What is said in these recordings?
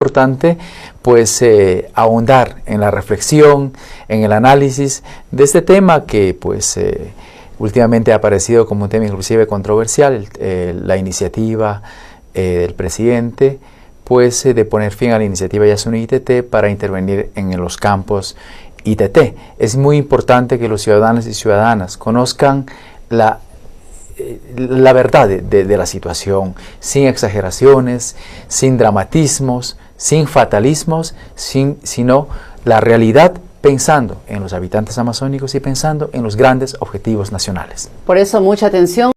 importante pues ahondar en la reflexión, en el análisis de este tema que pues últimamente ha aparecido como un tema inclusive controversial, la iniciativa del presidente pues de poner fin a la iniciativa Yasuní ITT para intervenir en los campos ITT. Es muy importante que los ciudadanos y ciudadanas conozcan la verdad de la situación, sin exageraciones, sin dramatismos, sin fatalismos, sino la realidad pensando en los habitantes amazónicos y pensando en los grandes objetivos nacionales. Por eso mucha atención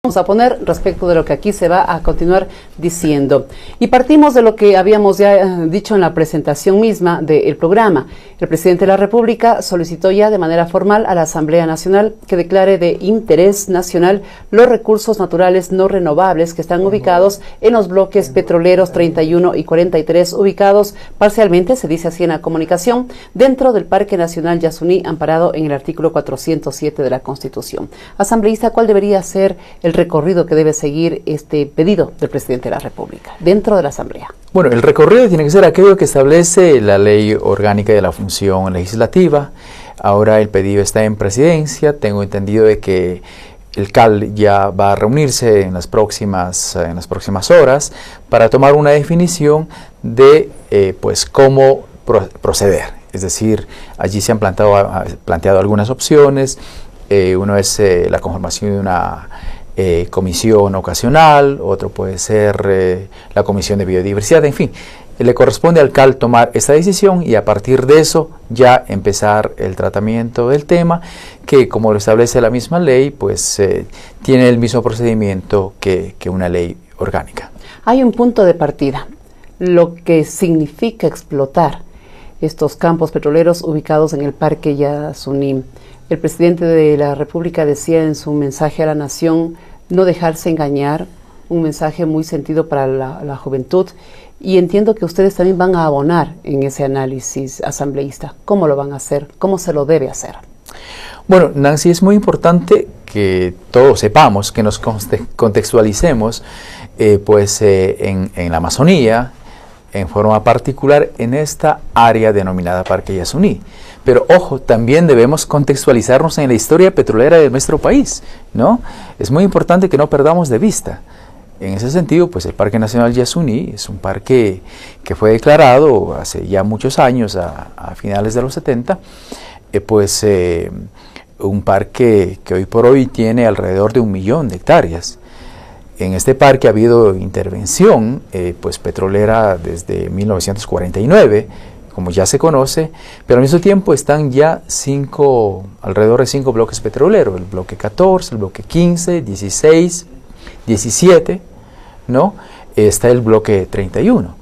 vamos a poner respecto de lo que aquí se va a continuar diciendo. Y partimos de lo que habíamos ya dicho en la presentación misma del programa. El presidente de la República solicitó ya de manera formal a la Asamblea Nacional que declare de interés nacional los recursos naturales no renovables que están ubicados en los bloques petroleros 31 y 43, ubicados parcialmente, se dice así en la comunicación, dentro del Parque Nacional Yasuní, amparado en el artículo 407 de la Constitución. Asambleísta, ¿cuál debería ser el recorrido que debe seguir este pedido del presidente de la República dentro de la Asamblea? Bueno, el recorrido tiene que ser aquello que establece la Ley Orgánica de la Función Legislativa. Ahora el pedido está en presidencia. Tengo entendido de que el CAL ya va a reunirse en las próximas horas para tomar una definición de pues cómo proceder. Es decir, allí se han planteado algunas opciones. Uno es la conformación de una comisión ocasional, otro puede ser la comisión de biodiversidad, en fin, le corresponde al CAL tomar esta decisión y a partir de eso ya empezar el tratamiento del tema, que como lo establece la misma ley, pues tiene el mismo procedimiento que una ley orgánica. Hay un punto de partida, lo que significa explotar estos campos petroleros ubicados en el Parque Yasuní. El presidente de la República decía en su mensaje a la nación no dejarse engañar, un mensaje muy sentido para la juventud, y entiendo que ustedes también van a abonar en ese análisis asambleísta. ¿Cómo lo van a hacer? ¿Cómo se lo debe hacer? Bueno, Nancy, es muy importante que todos sepamos, que nos contextualicemos en la Amazonía, en forma particular en esta área denominada Parque Yasuní. Pero ojo, también debemos contextualizarnos en la historia petrolera de nuestro país, ¿no? Es muy importante que no perdamos de vista. En ese sentido, pues el Parque Nacional Yasuní es un parque que fue declarado hace ya muchos años, a finales de los 70, un parque que hoy por hoy tiene alrededor de 1 millón de hectáreas. En este parque ha habido intervención petrolera desde 1949, como ya se conoce, pero al mismo tiempo están ya alrededor de 5 bloques petroleros, el bloque 14, el bloque 15, 16, 17, ¿no? Está el bloque 31.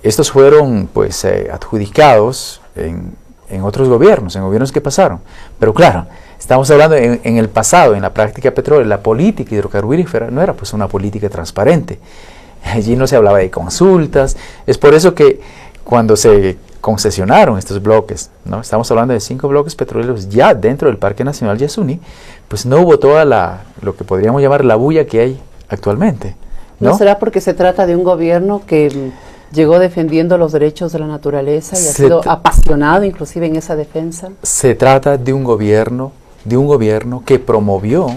Estos fueron adjudicados en otros gobiernos, en gobiernos que pasaron, pero claro, estamos hablando en el pasado, en la práctica petrolera, la política hidrocarburífera no era pues una política transparente. Allí no se hablaba de consultas. Es por eso que cuando se concesionaron estos bloques, ¿no? Estamos hablando de 5 bloques petroleros ya dentro del Parque Nacional Yasuní, pues no hubo toda lo que podríamos llamar la bulla que hay actualmente, ¿no? ¿No será porque se trata de un gobierno que llegó defendiendo los derechos de la naturaleza y ha sido apasionado inclusive en esa defensa? Se trata de un gobierno que promovió,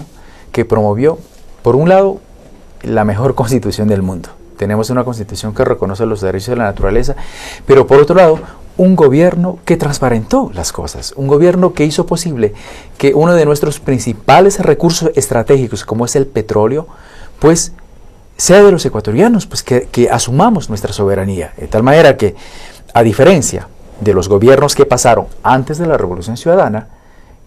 por un lado, la mejor constitución del mundo. Tenemos una constitución que reconoce los derechos de la naturaleza, pero por otro lado, un gobierno que transparentó las cosas, un gobierno que hizo posible que uno de nuestros principales recursos estratégicos, como es el petróleo, pues sea de los ecuatorianos, pues que asumamos nuestra soberanía, de tal manera que, a diferencia de los gobiernos que pasaron antes de la Revolución Ciudadana,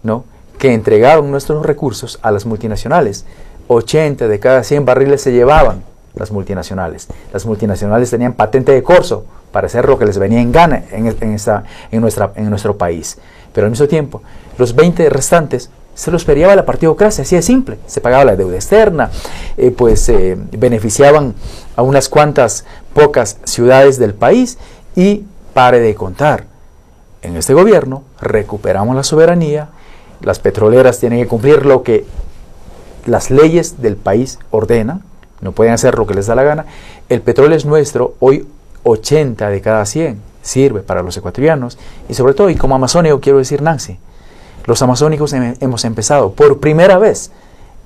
¿no?, que entregaron nuestros recursos a las multinacionales, 80 de cada 100 barriles se llevaban las multinacionales. Las multinacionales tenían patente de corso para hacer lo que les venía en gana en nuestro país. Pero al mismo tiempo, los 20 restantes se los peleaba la partidocracia, así de simple. Se pagaba la deuda externa, beneficiaban a unas cuantas pocas ciudades del país y pare de contar. En este gobierno recuperamos la soberanía, las petroleras tienen que cumplir lo que las leyes del país ordenan, no pueden hacer lo que les da la gana. El petróleo es nuestro, hoy 80 de cada 100 sirve para los ecuatorianos, y sobre todo, y como amazónico quiero decir, Nancy, los amazónicos hemos empezado por primera vez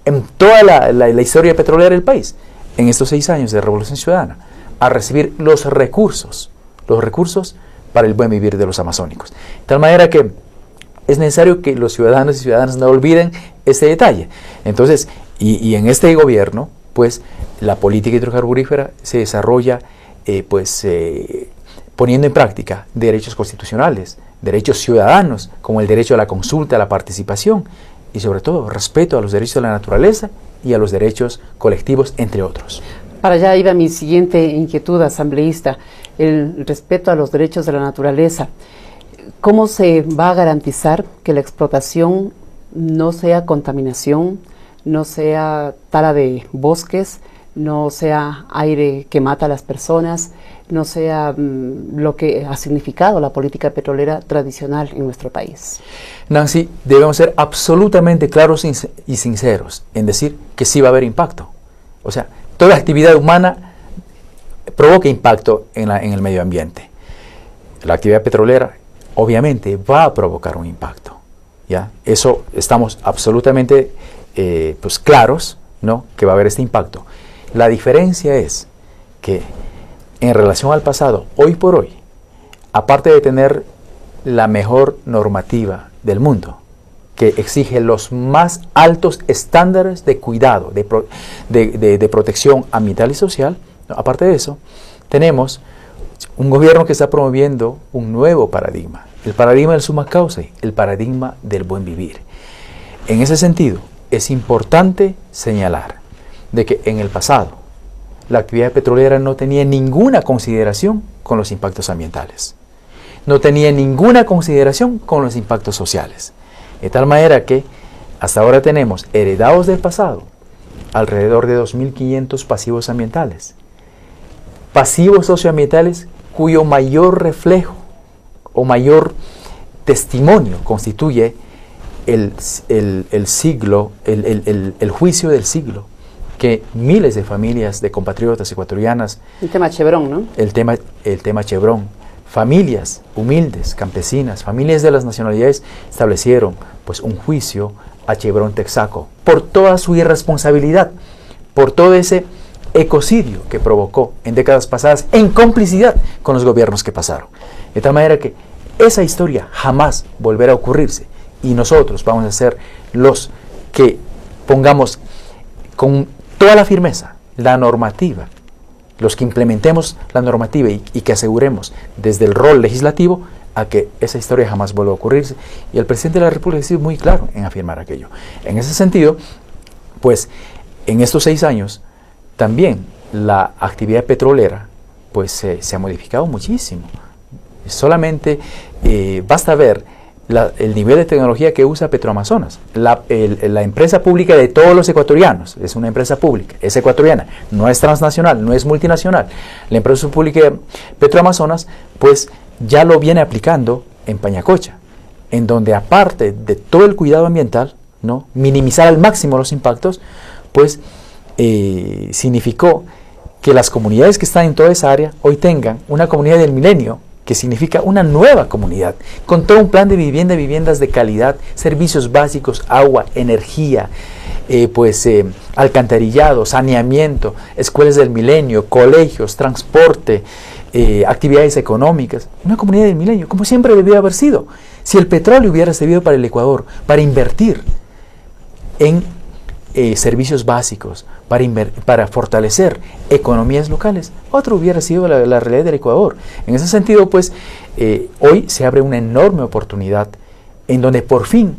en toda la historia petrolera del país, en estos 6 años de Revolución Ciudadana, a recibir los recursos para el buen vivir de los amazónicos. De tal manera que es necesario que los ciudadanos y ciudadanas no olviden este detalle. Entonces, y en este gobierno, pues, la política hidrocarburífera se desarrolla, poniendo en práctica derechos constitucionales, derechos ciudadanos, como el derecho a la consulta, a la participación, y sobre todo, respeto a los derechos de la naturaleza y a los derechos colectivos, entre otros. Para allá iba mi siguiente inquietud, asambleísta, el respeto a los derechos de la naturaleza. ¿Cómo se va a garantizar que la explotación no sea contaminación, no sea tala de bosques, no sea aire que mata a las personas, no sea lo que ha significado la política petrolera tradicional en nuestro país? Nancy, debemos ser absolutamente claros y sinceros en decir que sí va a haber impacto. O sea, toda actividad humana provoca impacto en el medio ambiente. La actividad petrolera obviamente va a provocar un impacto, ¿ya? Eso estamos absolutamente claros, ¿no?, que va a haber este impacto. La diferencia es que en relación al pasado, hoy por hoy, aparte de tener la mejor normativa del mundo, que exige los más altos estándares de cuidado, de protección ambiental y social, ¿no?, aparte de eso, tenemos un gobierno que está promoviendo un nuevo paradigma, el paradigma del summa causa, el paradigma del buen vivir. En ese sentido, es importante señalar de que en el pasado la actividad petrolera no tenía ninguna consideración con los impactos ambientales, no tenía ninguna consideración con los impactos sociales, de tal manera que hasta ahora tenemos heredados del pasado alrededor de 2.500 pasivos ambientales, pasivos socioambientales cuyo mayor reflejo o mayor testimonio constituye el juicio del siglo, que miles de familias de compatriotas ecuatorianas... El tema Chevron, ¿no? El tema Chevron. Familias humildes, campesinas, familias de las nacionalidades establecieron pues un juicio a Chevron Texaco por toda su irresponsabilidad, por todo ese ecocidio que provocó en décadas pasadas en complicidad con los gobiernos que pasaron. De tal manera que esa historia jamás volverá a ocurrirse, y nosotros vamos a ser los que pongamos con toda la firmeza la normativa, los que implementemos la normativa y que aseguremos desde el rol legislativo a que esa historia jamás vuelva a ocurrirse. Y el presidente de la República ha sido muy claro en afirmar aquello. En ese sentido, pues en estos 6 años también la actividad petrolera pues se ha modificado muchísimo. Solamente basta ver el nivel de tecnología que usa Petroamazonas. La empresa pública de todos los ecuatorianos, es una empresa pública, es ecuatoriana, no es transnacional, no es multinacional. La empresa pública Petroamazonas pues ya lo viene aplicando en Pañacocha, en donde aparte de todo el cuidado ambiental, ¿no?, minimizar al máximo los impactos, pues significó que las comunidades que están en toda esa área hoy tengan una comunidad del milenio, que significa una nueva comunidad, con todo un plan de viviendas de calidad, servicios básicos, agua, energía, alcantarillado, saneamiento, escuelas del milenio, colegios, transporte, actividades económicas. Una comunidad del milenio, como siempre debió haber sido. Si el petróleo hubiera servido para el Ecuador, para invertir en servicios básicos, para fortalecer economías locales, otro hubiera sido la realidad del Ecuador. En ese sentido, pues, hoy se abre una enorme oportunidad en donde por fin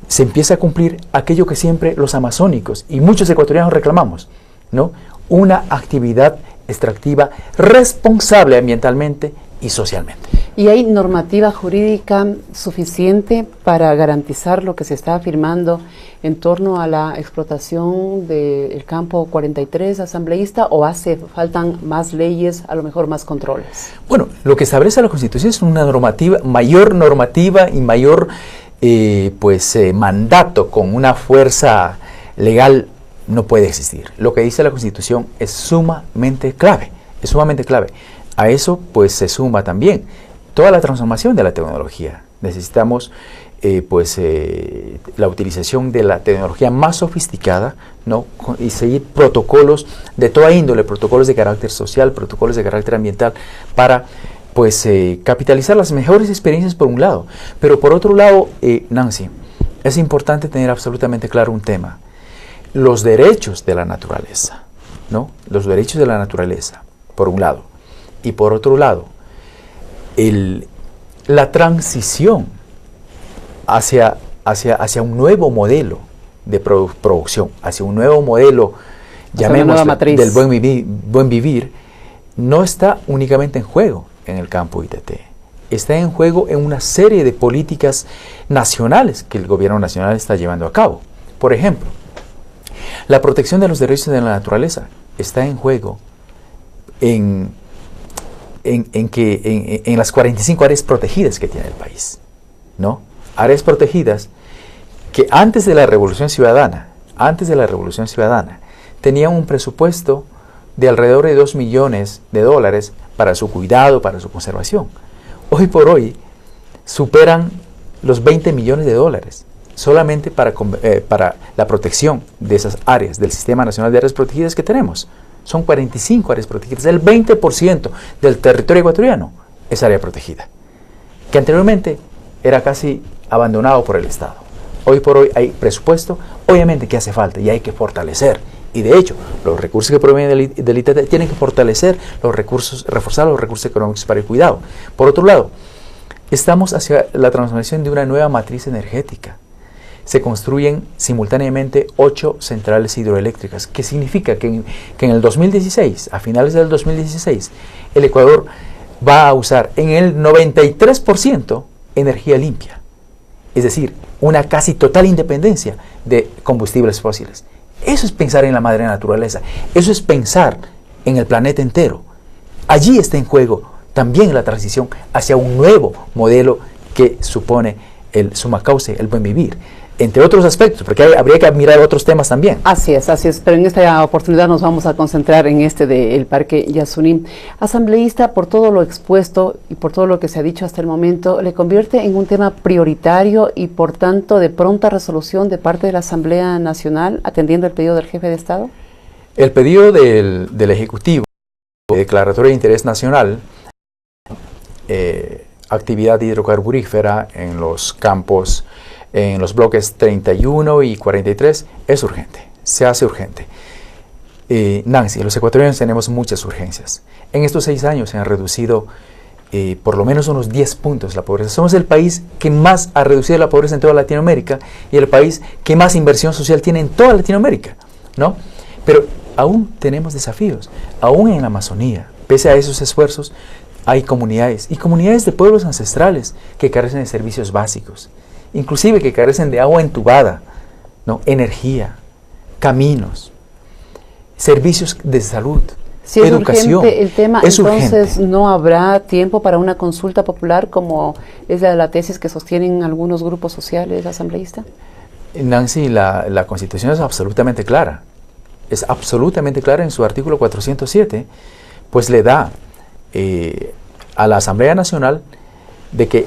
se empieza a cumplir aquello que siempre los amazónicos y muchos ecuatorianos reclamamos, ¿no?, una actividad extractiva responsable ambientalmente y socialmente. ¿Y hay normativa jurídica suficiente para garantizar lo que se está afirmando en torno a la explotación del campo 43, asambleísta, o faltan más leyes, a lo mejor más controles? Bueno, lo que establece la Constitución es una mayor normativa y mayor mandato con una fuerza legal no puede existir. Lo que dice la Constitución es sumamente clave, A eso pues se suma también toda la transformación de la tecnología. Necesitamos la utilización de la tecnología más sofisticada, ¿no? Y seguir protocolos de toda índole, protocolos de carácter social, protocolos de carácter ambiental, para capitalizar las mejores experiencias por un lado. Pero por otro lado, Nancy, es importante tener absolutamente claro un tema: los derechos de la naturaleza, ¿no? Los derechos de la naturaleza, por un lado. Y por otro lado, la transición hacia un nuevo modelo de producción, hacia un nuevo modelo, llamémoslo, del buen vivir, no está únicamente en juego en el campo ITT. Está en juego en una serie de políticas nacionales que el gobierno nacional está llevando a cabo. Por ejemplo, la protección de los derechos de la naturaleza está en juego en las 45 áreas protegidas que tiene el país, ¿no? Áreas protegidas que antes de la Revolución Ciudadana, tenían un presupuesto de alrededor de $2 millones para su cuidado, para su conservación. Hoy por hoy superan los $20 millones solamente para la protección de esas áreas del Sistema Nacional de Áreas Protegidas que tenemos. Son 45 áreas protegidas, el 20% del territorio ecuatoriano es área protegida, que anteriormente era casi abandonado por el Estado. Hoy por hoy hay presupuesto, obviamente que hace falta y hay que fortalecer. Y de hecho, los recursos que provienen del ITT tienen que fortalecer los recursos, reforzar los recursos económicos para el cuidado. Por otro lado, estamos hacia la transformación de una nueva matriz energética. Se construyen simultáneamente 8 centrales hidroeléctricas, que significa que en el 2016, a finales del 2016, el Ecuador va a usar en el 93% energía limpia. Es decir, una casi total independencia de combustibles fósiles. Eso es pensar en la madre naturaleza, eso es pensar en el planeta entero. Allí está en juego también la transición hacia un nuevo modelo que supone el summa causa, el buen vivir, entre otros aspectos, porque habría que mirar otros temas también. Así es, pero en esta oportunidad nos vamos a concentrar en del Parque Yasuní. Asambleísta, por todo lo expuesto y por todo lo que se ha dicho hasta el momento, ¿le convierte en un tema prioritario y por tanto de pronta resolución de parte de la Asamblea Nacional, atendiendo el pedido del jefe de Estado? El pedido del Ejecutivo de declaratoria de interés nacional, actividad hidrocarburífera en los campos, en los bloques 31 y 43, es urgente, se hace urgente. Nancy, los ecuatorianos tenemos muchas urgencias. En estos 6 años se han reducido por lo menos unos 10 puntos la pobreza. Somos el país que más ha reducido la pobreza en toda Latinoamérica y el país que más inversión social tiene en toda Latinoamérica, ¿no? Pero aún tenemos desafíos, aún en la Amazonía. Pese a esos esfuerzos, hay comunidades y comunidades de pueblos ancestrales que carecen de servicios básicos, inclusive que carecen de agua entubada, ¿no? Energía, caminos, servicios de salud, si es educación. Urgente el tema, es entonces urgente. ¿No habrá tiempo para una consulta popular como es la tesis que sostienen algunos grupos sociales asambleístas? Nancy, la Constitución es absolutamente clara en su artículo 407, pues le da a la Asamblea Nacional de que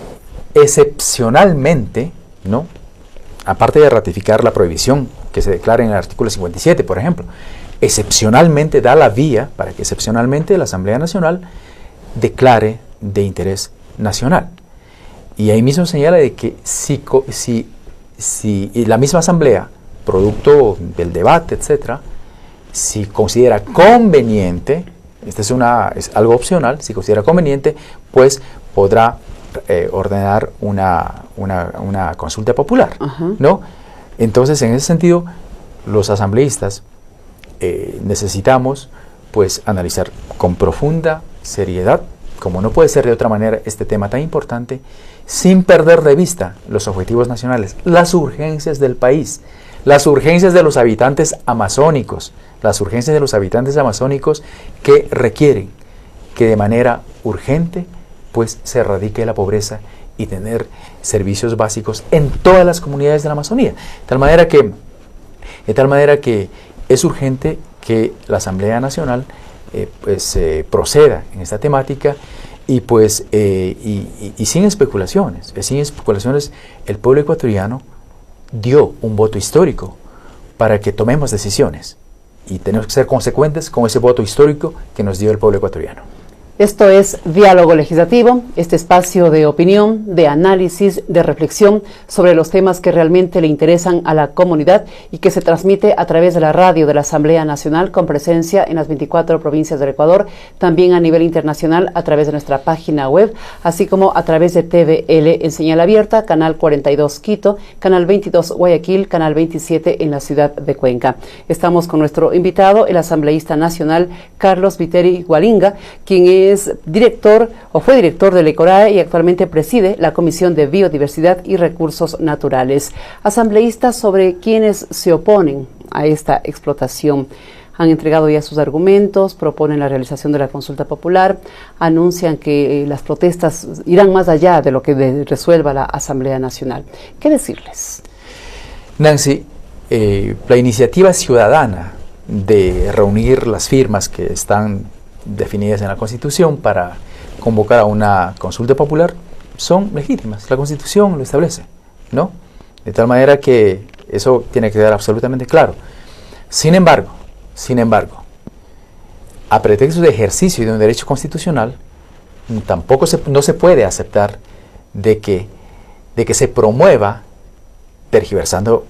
excepcionalmente, ¿no? Aparte de ratificar la prohibición que se declara en el artículo 57, por ejemplo, excepcionalmente da la vía para que excepcionalmente la Asamblea Nacional declare de interés nacional. Y ahí mismo señala de que si la misma Asamblea, producto del debate, etcétera, si considera conveniente, es algo opcional, si considera conveniente, pues podrá ordenar una consulta popular, ¿no? Entonces, en ese sentido, los asambleístas necesitamos pues analizar con profunda seriedad, como no puede ser de otra manera, este tema tan importante, sin perder de vista los objetivos nacionales, las urgencias del país, las urgencias de los habitantes amazónicos, que requieren que de manera urgente pues se erradique la pobreza y tener servicios básicos en todas las comunidades de la Amazonía. De tal manera que es urgente que la Asamblea Nacional proceda en esta temática y pues sin especulaciones, el pueblo ecuatoriano dio un voto histórico para que tomemos decisiones y tenemos que ser consecuentes con ese voto histórico que nos dio el pueblo ecuatoriano. Esto es Diálogo Legislativo, este espacio de opinión, de análisis, de reflexión sobre los temas que realmente le interesan a la comunidad y que se transmite a través de la radio de la Asamblea Nacional con presencia en las 24 provincias del Ecuador, también a nivel internacional a través de nuestra página web, así como a través de TVL en señal abierta, canal 42 Quito, canal 22 Guayaquil, canal 27 en la ciudad de Cuenca. Estamos con nuestro invitado, el asambleísta nacional Carlos Viteri Gualinga, quien es director o fue director del ECORAE y actualmente preside la Comisión de Biodiversidad y Recursos Naturales. Asambleístas sobre quienes se oponen a esta explotación. Han entregado ya sus argumentos, proponen la realización de la consulta popular, anuncian que las protestas irán más allá de lo que resuelva la Asamblea Nacional. ¿Qué decirles? Nancy, la iniciativa ciudadana de reunir las firmas que están definidas en la Constitución para convocar a una consulta popular son legítimas. La Constitución lo establece, ¿no? De tal manera que eso tiene que quedar absolutamente claro. Sin embargo, a pretexto de ejercicio de un derecho constitucional, tampoco no se puede aceptar de que se promueva tergiversando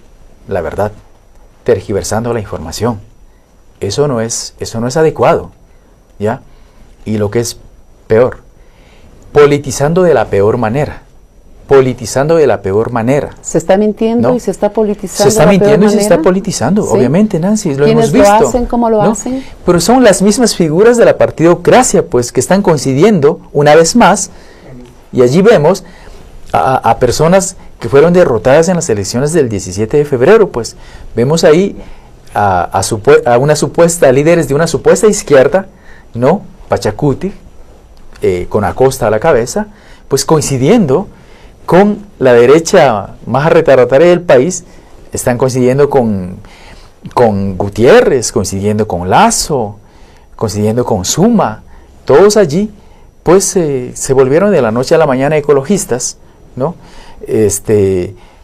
la verdad, tergiversando la información. Eso no es adecuado. ¿Ya? Y lo que es peor, politizando de la peor manera. Se está mintiendo, ¿no? Y se está politizando. Se está mintiendo y se está politizando, ¿sí? Obviamente, Nancy, lo hemos visto. ¿Quiénes lo hacen? ¿Cómo lo hacen? Pero son las mismas figuras de la partidocracia, pues, que están coincidiendo una vez más, y allí vemos a personas que fueron derrotadas en las elecciones del 17 de febrero, pues, vemos ahí a una supuesta, líderes de una supuesta izquierda, ¿no? Pachacuti, con Acosta a la cabeza, pues coincidiendo con la derecha más retardataria del país, están coincidiendo con Gutiérrez, coincidiendo con Lazo, coincidiendo con Suma, todos allí, pues se volvieron de la noche a la mañana ecologistas, ¿no?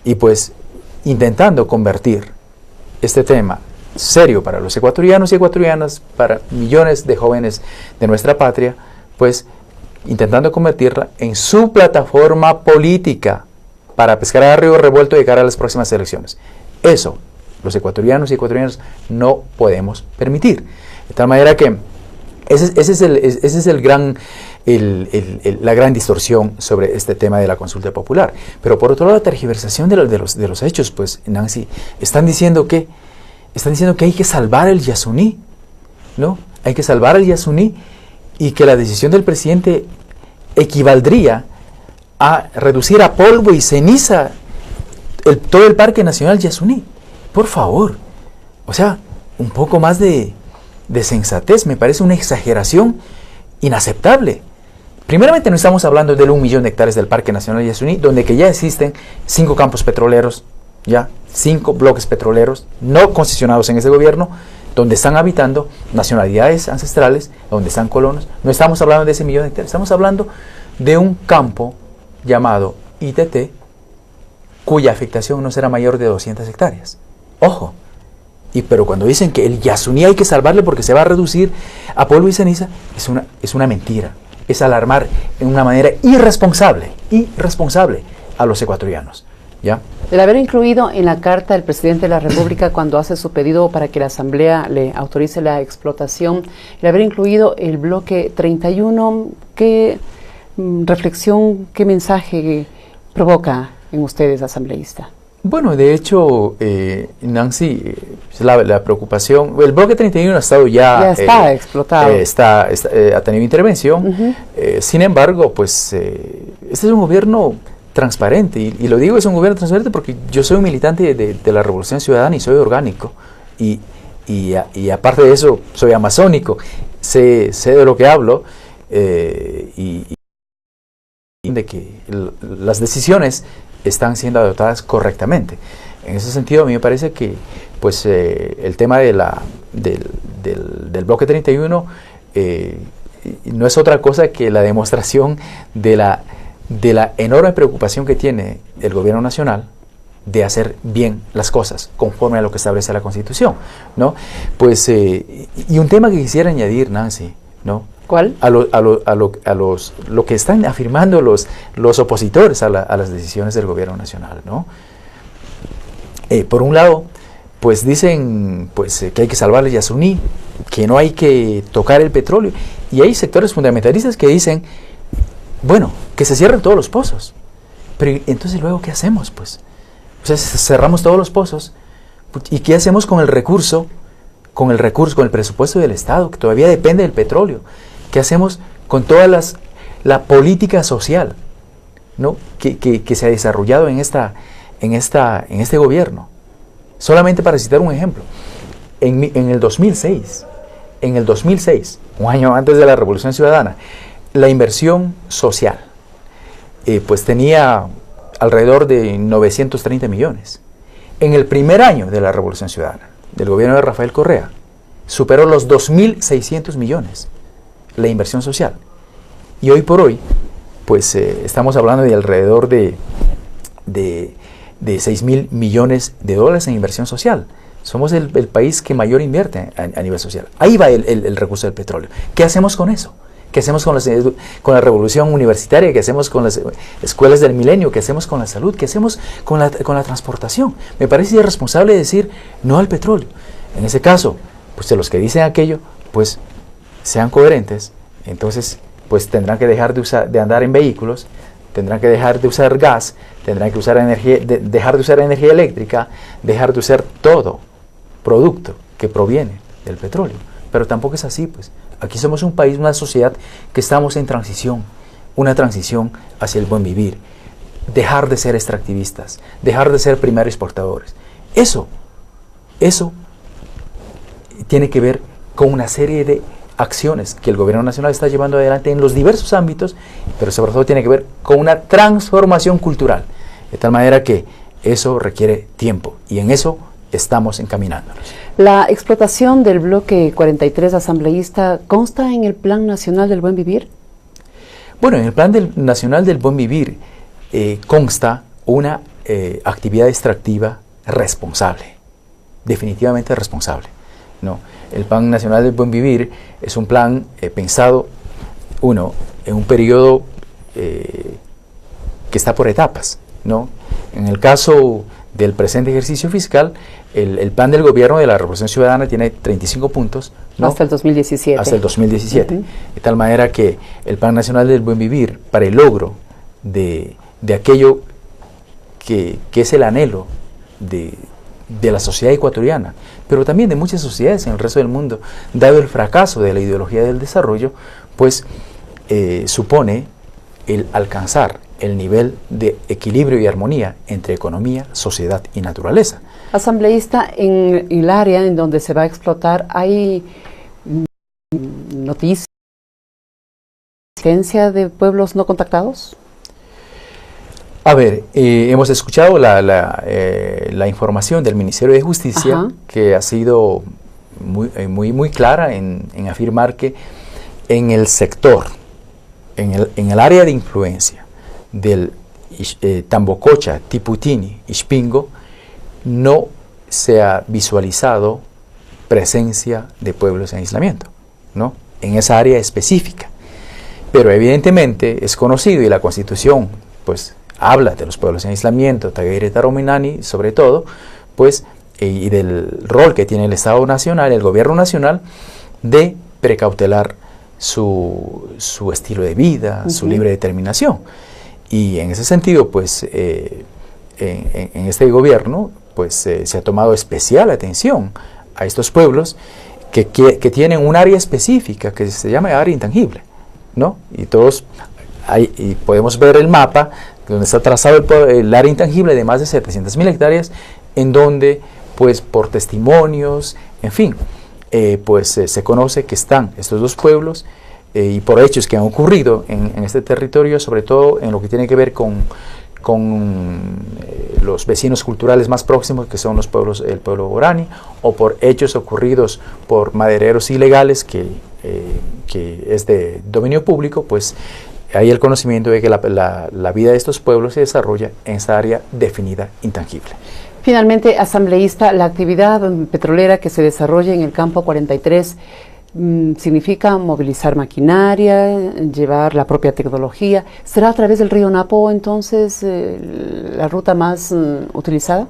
Y pues intentando convertir este tema serio para los ecuatorianos y ecuatorianas, para millones de jóvenes de nuestra patria, pues intentando convertirla en su plataforma política para pescar a río revuelto de cara a las próximas elecciones. Eso, los ecuatorianos y ecuatorianas no podemos permitir. De tal manera que ese es la gran distorsión sobre este tema de la consulta popular. Pero por otro lado, la tergiversación de los hechos, pues, Nancy, están diciendo que hay que salvar el Yasuní, ¿no? Hay que salvar el Yasuní y que la decisión del presidente equivaldría a reducir a polvo y ceniza todo el Parque Nacional Yasuní. Por favor, o sea, un poco más de sensatez, me parece una exageración inaceptable. Primeramente no estamos hablando del 1 millón de hectáreas del Parque Nacional Yasuní, donde que ya existen 5 campos petroleros, ya 5 bloques petroleros no concesionados en ese gobierno, donde están habitando nacionalidades ancestrales, donde están colonos. No estamos hablando de ese 1 millón de hectáreas, estamos hablando de un campo llamado ITT, cuya afectación no será mayor de 200 hectáreas. Ojo, pero cuando dicen que el Yasuní hay que salvarle porque se va a reducir a polvo y ceniza, es una mentira, es alarmar en una manera irresponsable a los ecuatorianos. ¿Ya? El haber incluido en la carta del presidente de la República cuando hace su pedido para que la Asamblea le autorice la explotación, el haber incluido el bloque 31, ¿qué reflexión, qué mensaje provoca en ustedes, asambleísta? Bueno, de hecho, Nancy, la preocupación, el bloque 31 ha estado ya está explotado. Ha tenido intervención. Sin embargo, pues este es un gobierno transparente, y lo digo, es un gobierno transparente porque yo soy un militante de la Revolución Ciudadana y soy orgánico, y aparte de eso soy amazónico, sé de lo que hablo, y de que las decisiones están siendo adoptadas correctamente. En ese sentido, a mí me parece que pues el tema del bloque 31 no es otra cosa que la demostración de la enorme preocupación que tiene el gobierno nacional de hacer bien las cosas conforme a lo que establece la Constitución, ¿no? Pues, y un tema que quisiera añadir, Nancy, ¿no? ¿Cuál? A lo que están afirmando los opositores a las decisiones del gobierno nacional, ¿no? Por un lado, pues dicen pues, que hay que salvar el Yasuní, que no hay que tocar el petróleo, y hay sectores fundamentalistas que dicen, bueno, que se cierren todos los pozos, pero entonces luego, ¿qué hacemos? Pues, o sea, cerramos todos los pozos, ¿y qué hacemos con el recurso, con el presupuesto del Estado, que todavía depende del petróleo? ¿Qué hacemos con toda la política social, ¿no? que se ha desarrollado en este gobierno? Solamente para citar un ejemplo, en el 2006, un año antes de la Revolución Ciudadana, la inversión social pues tenía alrededor de 930 millones. En el primer año de la Revolución Ciudadana, del gobierno de Rafael Correa, superó los 2.600 millones la inversión social. Y hoy por hoy, pues estamos hablando de alrededor de 6.000 millones de dólares en inversión social. Somos el país que mayor invierte a nivel social. Ahí va el recurso del petróleo. ¿Qué hacemos con eso? ¿Qué hacemos con la revolución universitaria? ¿Qué hacemos con las escuelas del milenio? ¿Qué hacemos con la salud? ¿Qué hacemos con la transportación? Me parece irresponsable decir no al petróleo. En ese caso, pues de los que dicen aquello, pues sean coherentes. Entonces, pues tendrán que dejar de andar en vehículos, tendrán que dejar de usar gas, tendrán que dejar de usar energía eléctrica, dejar de usar todo producto que proviene del petróleo. Pero tampoco es así, pues. Aquí somos un país, una sociedad que estamos en transición, una transición hacia el buen vivir. Dejar de ser extractivistas, dejar de ser primarios exportadores. Eso tiene que ver con una serie de acciones que el gobierno nacional está llevando adelante en los diversos ámbitos, pero sobre todo tiene que ver con una transformación cultural, de tal manera que eso requiere tiempo, y en eso estamos encaminándonos. ¿La explotación del bloque 43 asambleísta consta en el Plan Nacional del Buen Vivir? Bueno, en el Plan Nacional del Buen Vivir consta una actividad extractiva responsable, definitivamente responsable, ¿no? El Plan Nacional del Buen Vivir es un plan pensado, en un periodo que está por etapas, ¿no? En el caso del presente ejercicio fiscal, el plan del gobierno de la Revolución Ciudadana tiene 35 puntos, ¿no? Hasta el 2017. Hasta el 2017. De tal manera que el Plan Nacional del Buen Vivir, para el logro de aquello que es el anhelo de la sociedad ecuatoriana, pero también de muchas sociedades en el resto del mundo, dado el fracaso de la ideología del desarrollo, pues supone el alcanzar el nivel de equilibrio y armonía entre economía, sociedad y naturaleza. Asambleísta, en el área en donde se va a explotar, ¿hay noticias de pueblos no contactados? A ver, hemos escuchado la información del Ministerio de Justicia, ajá, que ha sido muy clara en afirmar que en el sector, en el área de influencia del Tambococha, Tiputini, Ixpingo, no se ha visualizado presencia de pueblos en aislamiento, ¿no? En esa área específica. Pero evidentemente es conocido, y la Constitución pues habla de los pueblos en aislamiento, Tagaire Tarominani sobre todo, pues, y del rol que tiene el Estado Nacional, el Gobierno Nacional, de precautelar su estilo de vida, su libre determinación. Y en ese sentido, pues, en este gobierno, pues, se ha tomado especial atención a estos pueblos que tienen un área específica que se llama área intangible, ¿no? Y todos, y podemos ver el mapa donde está trazado el área intangible de más de 700.000 hectáreas, en donde, pues, por testimonios, en fin, pues se conoce que están estos dos pueblos, y por hechos que han ocurrido en este territorio, sobre todo en lo que tiene que ver con los vecinos culturales más próximos, que son el pueblo guaraní, o por hechos ocurridos por madereros ilegales que que es de dominio público, pues hay el conocimiento de que la vida de estos pueblos se desarrolla en esa área definida intangible. Finalmente, asambleísta, la actividad petrolera que se desarrolla en el campo 43 significa movilizar maquinaria, llevar la propia tecnología. ¿Será a través del río Napo entonces la ruta más utilizada?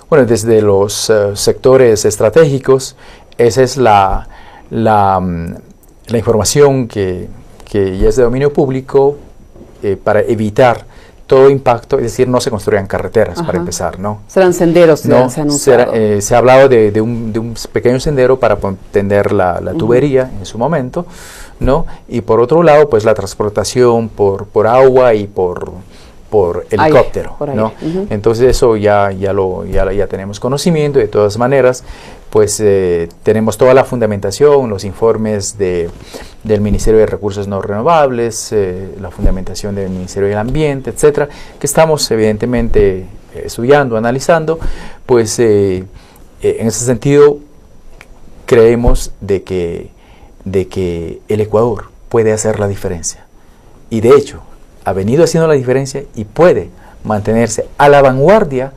Bueno, desde los sectores estratégicos, esa es la información que ya es de dominio público para evitar todo impacto, es decir, no se construyan carreteras. Ajá. Para empezar, ¿no? Serán senderos, no, se ha anunciado. Se ha hablado de un pequeño sendero para tender la tubería en su momento, ¿no? Y por otro lado, pues la transportación por agua y por helicóptero, ¿no? Entonces eso ya tenemos conocimiento. De todas maneras, pues tenemos toda la fundamentación, los informes del Ministerio de Recursos No Renovables, la fundamentación del Ministerio del Ambiente, etcétera, que estamos evidentemente estudiando, analizando. Pues en ese sentido creemos de que el Ecuador puede hacer la diferencia, y de hecho ha venido haciendo la diferencia y puede mantenerse a la vanguardia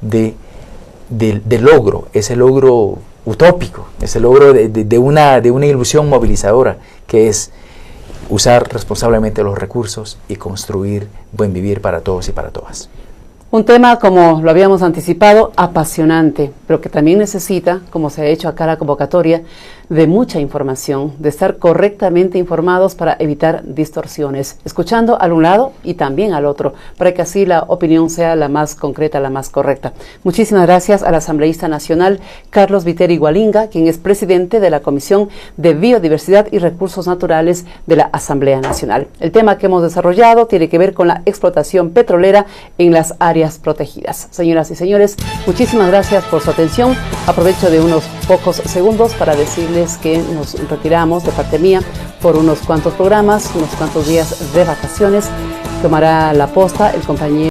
del logro, ese logro utópico, ese logro de una ilusión movilizadora, que es usar responsablemente los recursos y construir buen vivir para todos y para todas. Un tema, como lo habíamos anticipado, apasionante, pero que también necesita, como se ha hecho acá la convocatoria, de mucha información, de estar correctamente informados para evitar distorsiones, escuchando al un lado y también al otro, para que así la opinión sea la más concreta, la más correcta. Muchísimas gracias al asambleísta nacional Carlos Viteri Gualinga, quien es presidente de la Comisión de Biodiversidad y Recursos Naturales de la Asamblea Nacional. El tema que hemos desarrollado tiene que ver con la explotación petrolera en las áreas protegidas. Señoras y señores, muchísimas gracias por su atención. Aprovecho de unos pocos segundos para decirles que nos retiramos de parte mía por unos cuantos programas, unos cuantos días de vacaciones. Tomará la posta el compañero